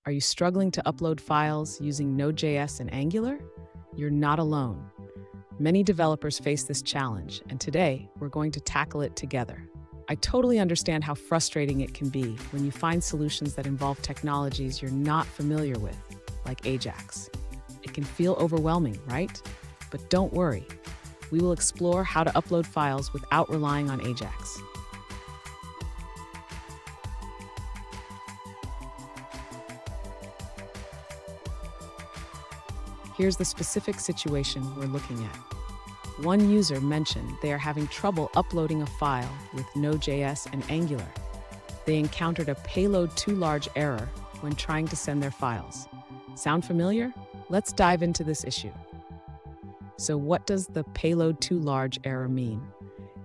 Are you struggling to upload files using Node.js and Angular? You're not alone. Many developers face this challenge, and today we're going to tackle it together. I totally understand how frustrating it can be when you find solutions that involve technologies you're not familiar with, like Ajax. It can feel overwhelming, right? But don't worry. We will explore how to upload files without relying on Ajax. Here's the specific situation we're looking at. One user mentioned they are having trouble uploading a file with Node.js and Angular. They encountered a payload too large error when trying to send their files. Sound familiar? Let's dive into this issue. So what does the payload too large error mean?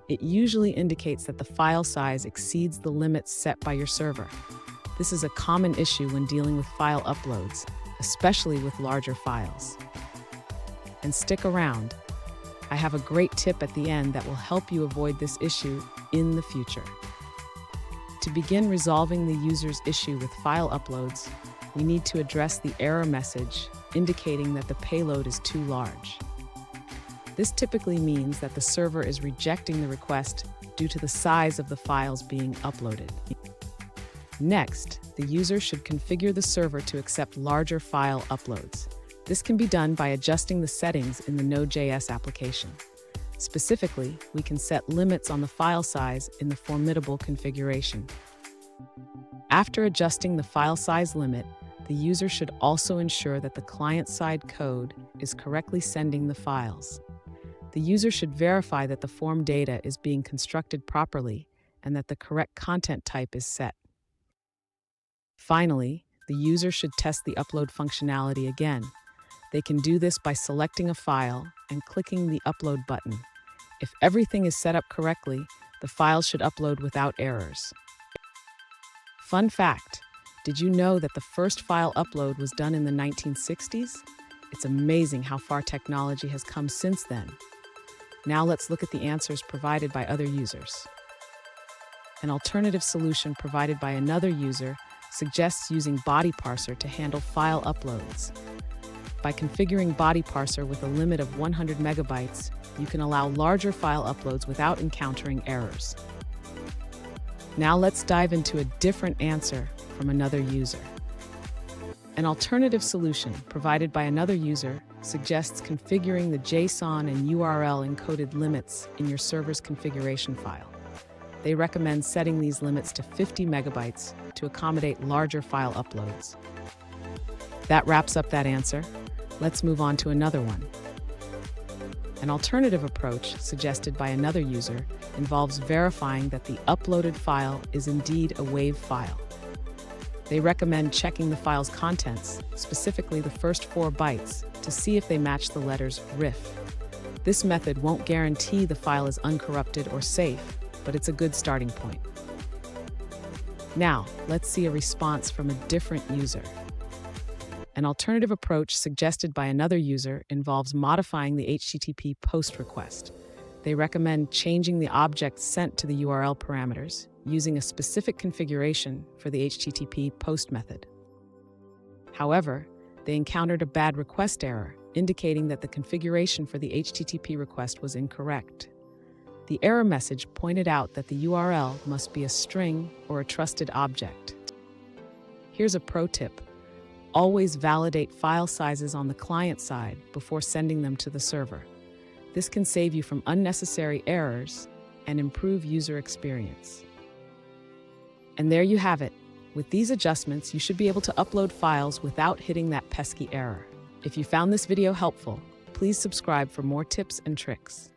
It usually indicates that the file size exceeds the limits set by your server. This is a common issue when dealing with file uploads, especially with larger files. And stick around. I have a great tip at the end that will help you avoid this issue in the future. To begin resolving the user's issue with file uploads, we need to address the error message indicating that the payload is too large. This typically means that the server is rejecting the request due to the size of the files being uploaded. Next, the user should configure the server to accept larger file uploads. This can be done by adjusting the settings in the Node.js application. Specifically, we can set limits on the file size in the formidable configuration. After adjusting the file size limit, the user should also ensure that the client-side code is correctly sending the files. The user should verify that the form data is being constructed properly and that the correct content type is set. Finally, the user should test the upload functionality again. They can do this by selecting a file and clicking the upload button. If everything is set up correctly, the file should upload without errors. Fun fact, did you know that the first file upload was done in the 1960s? It's amazing how far technology has come since then. Now let's look at the answers provided by other users. An alternative solution provided by another user suggests using body parser to handle file uploads. By configuring body parser with a limit of 100 megabytes, you can allow larger file uploads without encountering errors. Now let's dive into a different answer from another user. An alternative solution provided by another user suggests configuring the JSON and URL encoded limits in your server's configuration file. They recommend setting these limits to 50 megabytes to accommodate larger file uploads. That wraps up that answer. Let's move on to another one. An alternative approach suggested by another user involves verifying that the uploaded file is indeed a WAV file. They recommend checking the file's contents, specifically the first 4 bytes, to see if they match the letters RIF. This method won't guarantee the file is uncorrupted or safe, but it's a good starting point. Now, let's see a response from a different user. An alternative approach suggested by another user involves modifying the HTTP POST request. They recommend changing the object sent to the URL parameters using a specific configuration for the HTTP POST method. However, they encountered a bad request error, indicating that the configuration for the HTTP request was incorrect. The error message pointed out that the URL must be a string or a trusted object. Here's a pro tip. Always validate file sizes on the client side before sending them to the server. This can save you from unnecessary errors and improve user experience. And there you have it. With these adjustments, you should be able to upload files without hitting that pesky error. If you found this video helpful, please subscribe for more tips and tricks.